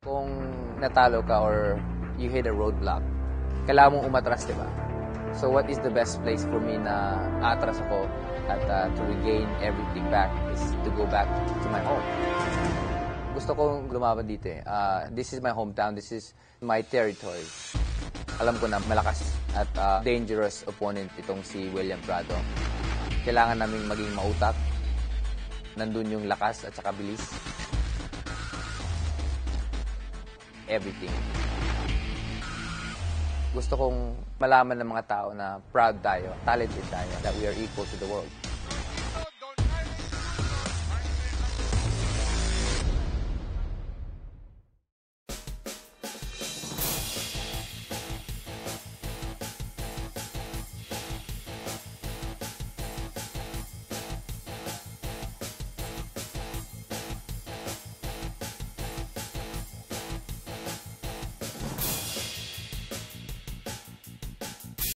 Kung natalo ka or you hit a roadblock, kailangan mong umatras, di ba? So what is the best place for me na atras ako at to regain everything back is to go back to my home. Gusto kong lumaban dito eh. This is my hometown, this is my territory. Alam ko na malakas at dangerous opponent itong si William Prado. Kailangan naming maging mautak. Nandun yung lakas at saka bilis. Everything. Gusto kong malaman ng mga tao na proud tayo, talented tayo, that we are equal to the world.